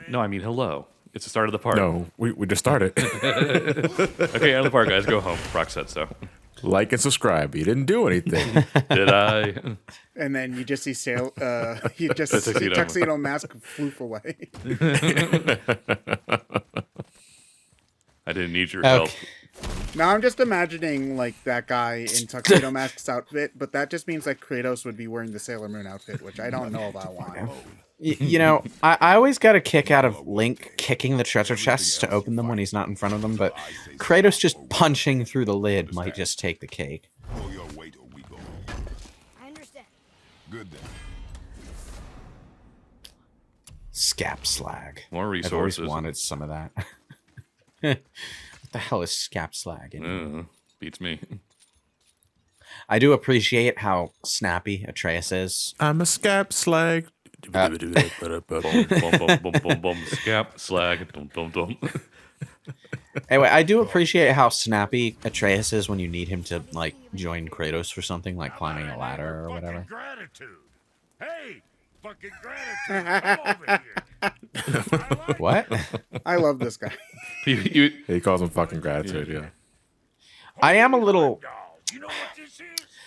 No, I mean hello. It's the start of the part. No, we just started. Okay, out of the part, guys. Go home. Brock said so. Like and subscribe. You didn't do anything. Did I? And then you just see you just see Tuxedo Mask floof away. I didn't need your help. Now I'm just imagining like that guy in Tuxedo Mask's outfit, but that just means like Kratos would be wearing the Sailor Moon outfit, which I don't know if I want. You know, I always got a kick out of Link kicking the treasure chests to open them when he's not in front of them, but Kratos just punching through the lid might just take the cake. Pull your weight or we go. I understand. Good then. Scap slag. More I've resources. always wanted some of that. What the hell is scap slag? Beats me. I do appreciate how snappy Atreus is. I'm a scap slag. Boom, boom, boom, boom, boom, boom. Scap, slag, dum, dum, dum. Anyway, I do appreciate how snappy Atreus is when you need him to like join Kratos for something like climbing a ladder or whatever. Gratitude. Hey, fucking gratitude. Come over here. What? I love this guy. He calls him fucking gratitude, yeah. I am a little... You know what this is?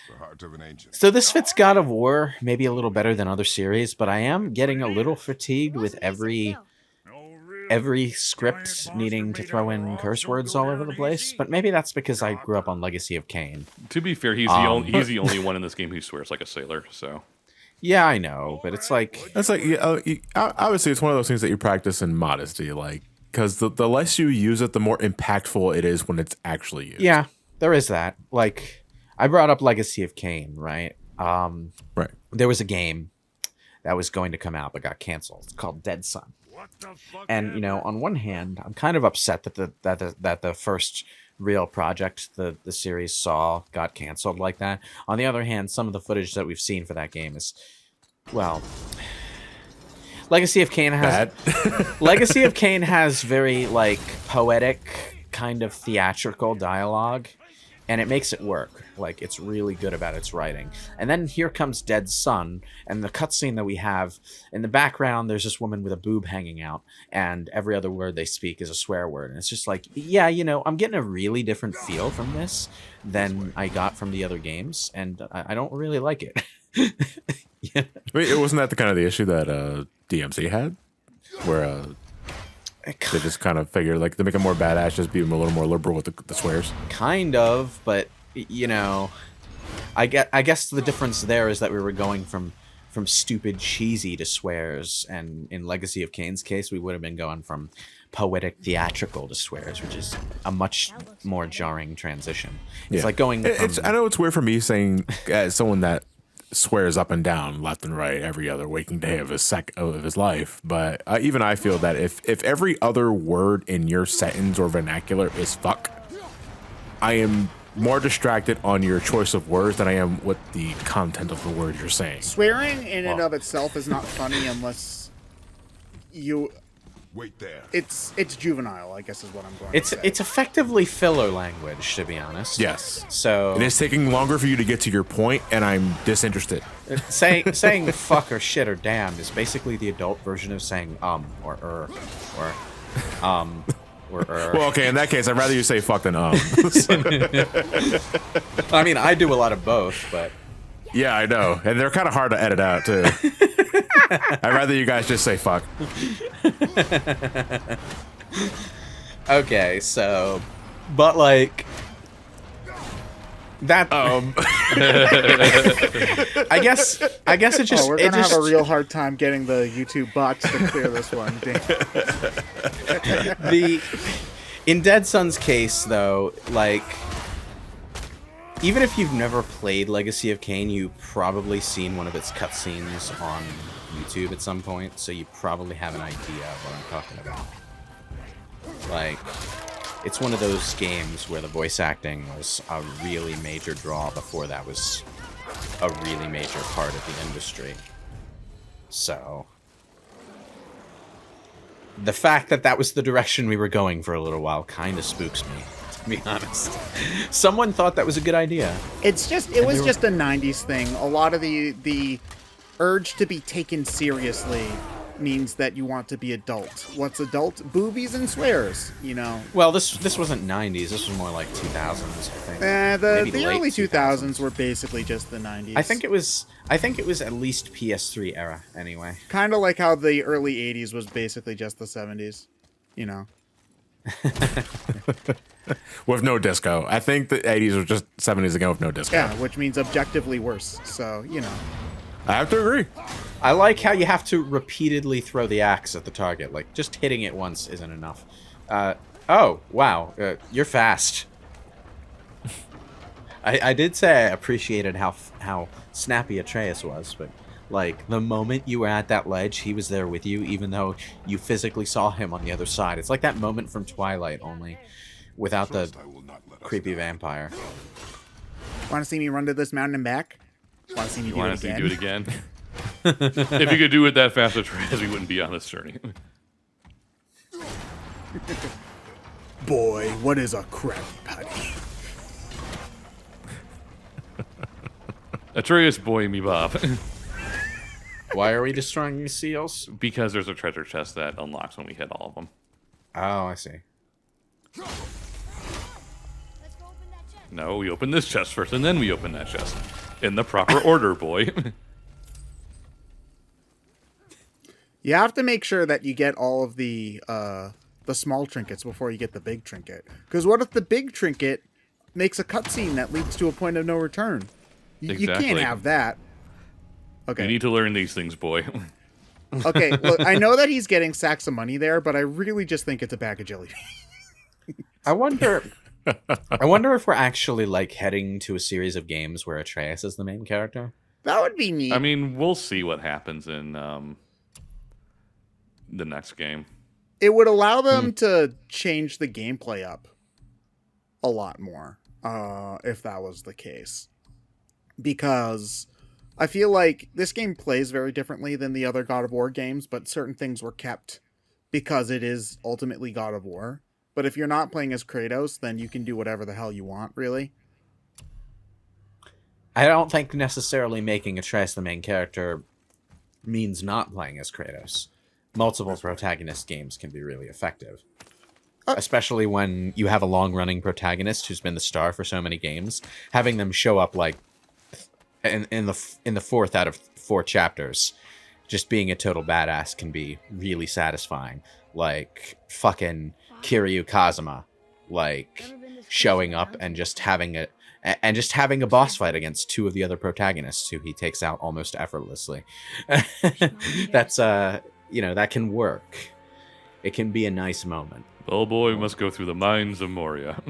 The heart of an ancient. So this fits God of War maybe a little better than other series, but I am getting a little fatigued with every script needing to throw in curse words all over the place. But maybe that's because I grew up on Legacy of Kain. To be fair, he's the only one in this game who swears like a sailor. So Yeah, I know, but it's like... That's like, obviously, it's one of those things that you practice in modesty, like, because the less you use it, the more impactful it is when it's actually used. Yeah, there is that. Like, I brought up Legacy of Kain, right? Right. There was a game that was going to come out but got canceled. It's called Dead Sun. What the fuck? And, you know, on one hand, I'm kind of upset that the first real project the series saw got canceled like that. On the other hand, some of the footage that we've seen for that game is, well... Legacy of Kain has Legacy of Kain has very like poetic kind of theatrical dialogue, and it makes it work. Like, it's really good about its writing. And then here comes Dead Sun, and the cutscene that we have in the background, there's this woman with a boob hanging out, and every other word they speak is a swear word. And it's just like, yeah, you know, I'm getting a really different feel from this than I got from the other games, and I don't really like it. Yeah. Wait, it wasn't that the kind of the issue that DMC had, where they just kind of figured like to make it more badass, just be a little more liberal with the swears. Kind of, but you know, I guess the difference there is that we were going from stupid cheesy to swears, and in Legacy of Kain's case, we would have been going from poetic theatrical to swears, which is a much more jarring transition. It's like going. I know it's weird for me saying as someone that swears up and down, left and right, every other waking day of his life. But even I feel that if every other word in your sentence or vernacular is fuck, I am more distracted on your choice of words than I am with the content of the word you're saying. Swearing in and of itself is not funny unless you... Wait there. It's juvenile, I guess is what I'm going to say. It's effectively filler language, to be honest. Yes. So it is taking longer for you to get to your point, and I'm disinterested. saying fuck or shit or damn is basically the adult version of saying or Well, okay, in that case, I'd rather you say fuck than I mean, I do a lot of both, but yeah, I know, and they're kind of hard to edit out too. I'd rather you guys just say fuck. Okay, so, but like that. I guess it just. We're gonna have a real hard time getting the YouTube bots to clear this one. In Dead Sun's case, though, like, even if you've never played Legacy of Kain, you've probably seen one of its cutscenes on YouTube at some point, so you probably have an idea of what I'm talking about. Like, it's one of those games where the voice acting was a really major draw before that was a really major part of the industry. So the fact that that was the direction we were going for a little while kind of spooks me, to be honest. Someone thought that was a good idea. It was just a 90s thing. A lot of the urge to be taken seriously means that you want to be adult. What's adult? Boobies and swears, you know. Well, this wasn't 90s. This was more like 2000s, I think. The Maybe early late 2000s were basically just the 90s. I think it was at least PS3 era anyway. Kind of like how the early 80s was basically just the 70s, you know. With no disco. I think the 80s was just 70s again with no disco. Yeah, which means objectively worse. So, you know. I have to agree. I like how you have to repeatedly throw the axe at the target. Like, just hitting it once isn't enough. Oh, wow. You're fast. I did say I appreciated how snappy Atreus was, but, like, the moment you were at that ledge, he was there with you, even though you physically saw him on the other side. It's like that moment from Twilight, only without the I will not let us creepy die. vampire. Want to see me run to this mountain and back? Want to see me do Want it to see again? you do it again? If you could do it that fast, Atreus, we wouldn't be on this journey. Boy, what is a crab patty? Atreus, boy, me Bob. Why are we destroying these seals? Because there's a treasure chest that unlocks when we hit all of them. Oh, I see. Let's go open that chest. No, we open this chest first, and then we open that chest. In the proper order, boy. You have to make sure that you get all of the small trinkets before you get the big trinket. Because what if the big trinket makes a cutscene that leads to a point of no return? You can't Exactly. have that. Okay. You need to learn these things, boy. Okay, look, I know that he's getting sacks of money there, but I really just think it's a bag of jelly beans. I wonder if we're actually like heading to a series of games where Atreus is the main character. That would be neat. I mean, we'll see what happens in the next game. It would allow them to change the gameplay up a lot more, if that was the case. Because I feel like this game plays very differently than the other God of War games, but certain things were kept because it is ultimately God of War. But if you're not playing as Kratos, then you can do whatever the hell you want, really. I don't think necessarily making Atreus the main character means not playing as Kratos. Multiple protagonist games can be really effective. Especially when you have a long-running protagonist who's been the star for so many games. Having them show up like in the fourth out of 4 chapters, just being a total badass can be really satisfying. Like fucking Kiryu Kazuma, like showing up and just having a boss fight against 2 of the other protagonists who he takes out almost effortlessly. That's that can work. It can be a nice moment. Oh boy, we must go through the mines of Moria.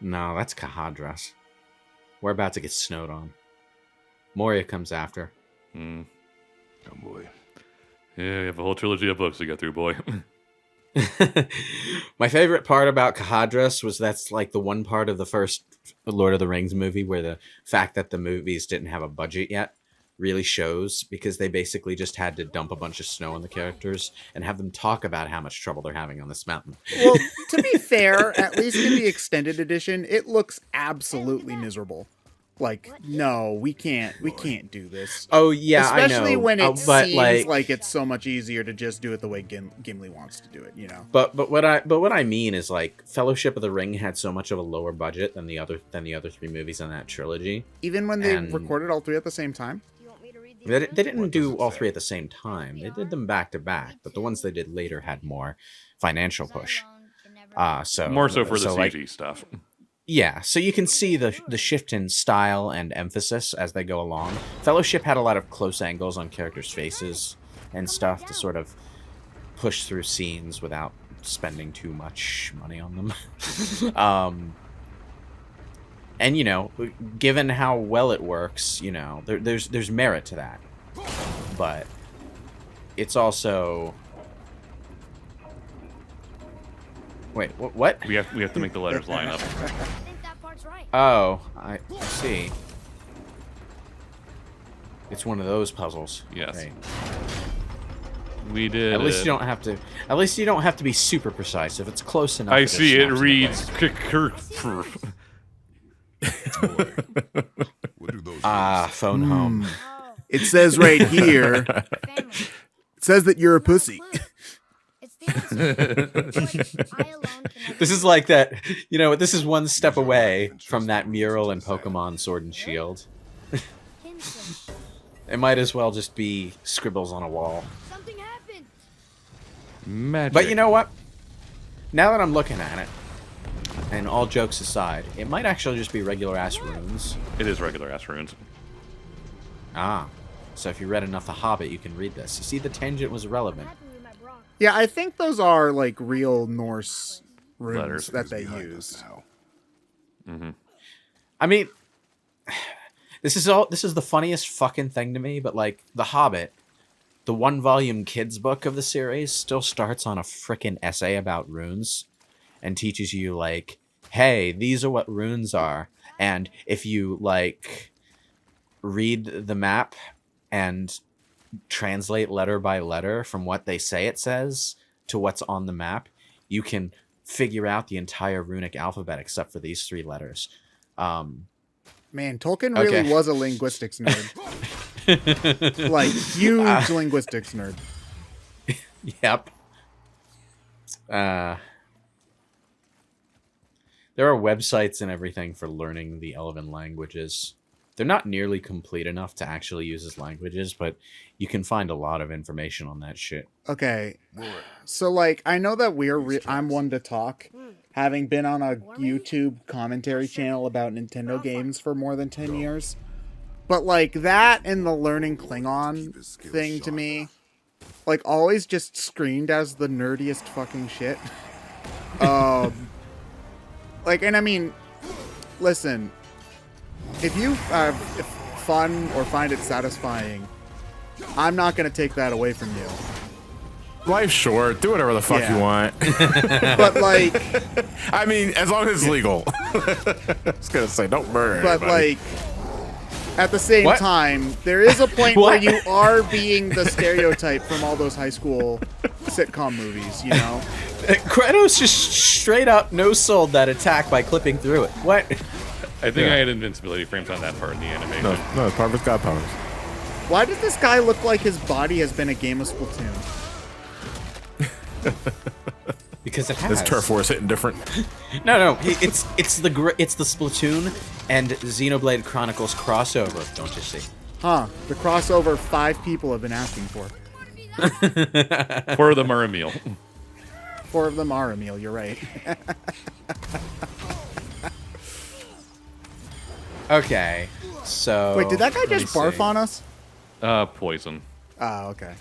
No, that's Kahadras. We're about to get snowed on. Moria comes after. Mm. Oh boy. Yeah, we have a whole trilogy of books to get through, boy. My favorite part about Kahadras was that's like the one part of the first Lord of the Rings movie where the fact that the movies didn't have a budget yet really shows, because they basically just had to dump a bunch of snow on the characters and have them talk about how much trouble they're having on this mountain. Well, to be fair, at least in the extended edition, it looks absolutely miserable. Like, no, we can't do this. Oh yeah, Especially I know. when it but seems like it's so much easier to just do it the way Gimli wants to do it, you know. But what I mean is, like, Fellowship of the Ring had so much of a lower budget than the other 3 movies in that trilogy. Even when they And- recorded all 3 at the same time. Do you want me to read They these? didn't do all 3 at the same time. They did them back to back, but the ones they did later had more financial push. So More so for the CG like, stuff. yeah, so you can see the shift in style and emphasis as they go along. Fellowship had a lot of close angles on characters' faces and stuff to sort of push through scenes without spending too much money on them. And given how well it works, there's merit to that. But it's also wait, what? We have to make the letters line up. I think that part's right. Oh, I see. It's one of those puzzles. Yes. Right. We did. At least it. you don't have to. At least you don't have to be super precise. If it's close enough, I just see it snaps into reads. place. What do those Phone home. Oh, It says right here. Family. It says that you're a pussy. It's the answer. But I alone can never This is like that. You know, this is one step away from that mural in Pokemon Sword and Shield. hints. It might as well just be scribbles on a wall. Something happened. Magic. But you know what? Now that I'm looking at it, and all jokes aside, it might actually just be regular ass runes. It is regular ass runes. Ah. So if you read enough The Hobbit, you can read this. You see, the tangent was irrelevant. What happened with my bra? Yeah, I think those are like real Norse runes Letters. that they Behind us used. now. I mean, this is the funniest fucking thing to me, but like The Hobbit, the 1-volume kids book of the series, still starts on a frickin' essay about runes and teaches you like, hey, these are what runes are, and if you like read the map and translate letter by letter from what they say it says to what's on the map, you can figure out the entire runic alphabet except for these 3 letters. Man, Tolkien really Okay. was a linguistics nerd. Like, huge linguistics nerd. Yep. There are websites and everything for learning the Elven languages. They're not nearly complete enough to actually use as languages, but you can find a lot of information on that shit. Okay, so like, I know that I'm one to talk, having been on a YouTube commentary channel about Nintendo games for more than 10 years. But like, that and the learning Klingon thing to me, like, always just screamed as the nerdiest fucking shit. Like, and I mean, listen, if you have fun or find it satisfying, I'm not going to take that away from you. Life's short. Do whatever the fuck Yeah. you want. But like, I mean, as long as it's legal. I was gonna say, don't murder. but anybody. like, at the same What? time, there is a point where What? you are being the stereotype from all those high school sitcom movies, you know? Kratos just straight up no-sold that attack by clipping through it. What? I think I had invincibility frames on that part in the animation. no, it's part of his god powers. Why does this guy look like his body has been a game of Splatoon? Because it has. His turf war is hitting different. No, it's the Splatoon and Xenoblade Chronicles crossover. Don't you see? Huh, the crossover 5 people have been asking for. 4 of them are a meal. 4 of them are, Emil, you're right. Okay, so Wait, did that guy let me just barf see. on us? Poison. Oh, okay.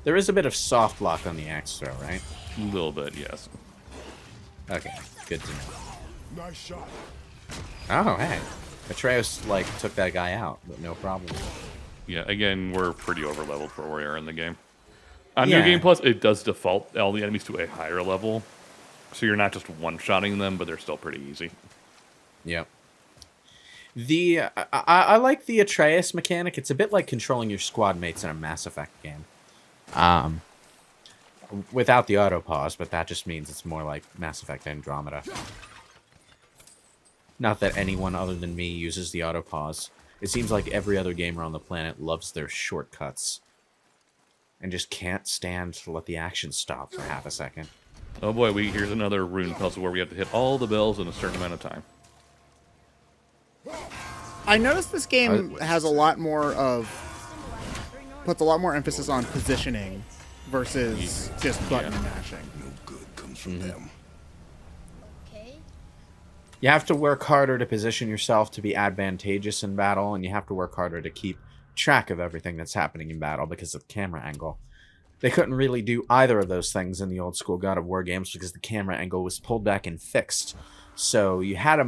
There is a bit of soft lock on the axe throw, right? A little bit, yes. Okay, good to know. Nice shot. Oh, hey, Atreus like took that guy out, but no problem. Yeah, again, we're pretty over leveled for where we are in the game. On Yeah. New Game Plus, it does default all the enemies to a higher level. So you're not just one-shotting them, but they're still pretty easy. Yep. I like the Atreus mechanic. It's a bit like controlling your squad mates in a Mass Effect game. Without the auto pause, but that just means it's more like Mass Effect Andromeda. Not that anyone other than me uses the auto pause. It seems like every other gamer on the planet loves their shortcuts and just can't stand to let the action stop for half a second. Oh boy, here's another rune puzzle where we have to hit all the bells in a certain amount of time. I noticed this game has a lot more of... puts a lot more emphasis on positioning versus just button mashing. No good comes from them. Okay. You have to work harder to position yourself to be advantageous in battle, and you have to work harder to keep track of everything that's happening in battle because of the camera angle. They couldn't really do either of those things in the old school God of War games because the camera angle was pulled back and fixed. So you had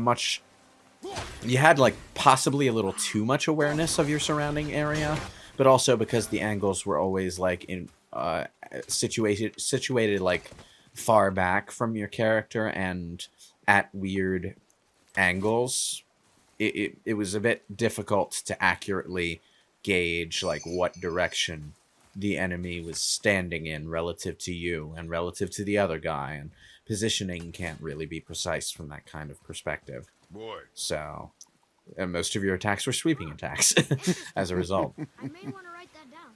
like possibly a little too much awareness of your surrounding area, but also because the angles were always like in situated like far back from your character and at weird angles, it was a bit difficult to accurately gauge like what direction the enemy was standing in relative to you and relative to the other guy, and positioning can't really be precise from that kind of perspective. Boy. So, and most of your attacks were sweeping attacks as a result. I may want to write that down.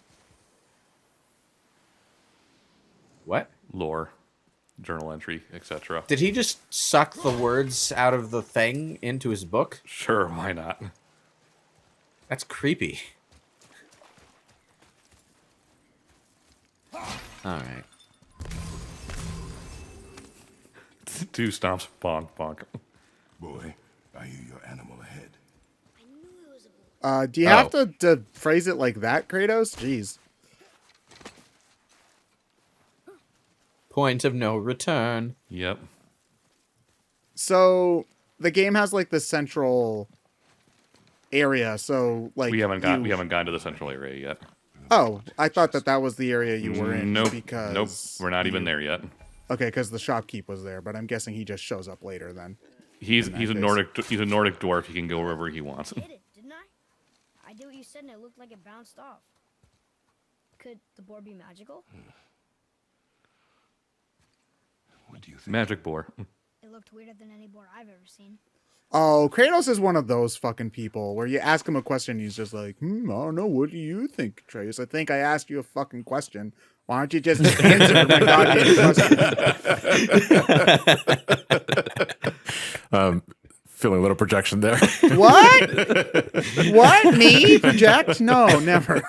What? Lore, journal entry, etc. Did he just suck the words out of the thing into his book? Sure, why not? That's creepy. Alright. 2 stomps, bonk, bonk. Boy, I hear your animal ahead. I knew it was a boy. Do you have to phrase it like that, Kratos? Jeez. Point of no return. Yep. So the game has like the central area. So like We haven't gone to the central area yet. Oh, I thought that was the area you were in. Nope. Because Nope. We're not even there yet. Okay, because the shopkeep was there, but I'm guessing he just shows up later then. He's a case. Nordic dwarf. He can go wherever he wants. I did it, didn't I? I did what you said and it looked like it bounced off. Could the boar be magical? What do you think? Magic boar. It looked weirder than any boar I've ever seen. Oh, Kratos is one of those fucking people where you ask him a question, he's just like, I don't know, what do you think, Atreus? I think I asked you a fucking question. Why don't you just answer my goddamn question? Feeling a little projection there. What? What? Me? Project? No, never.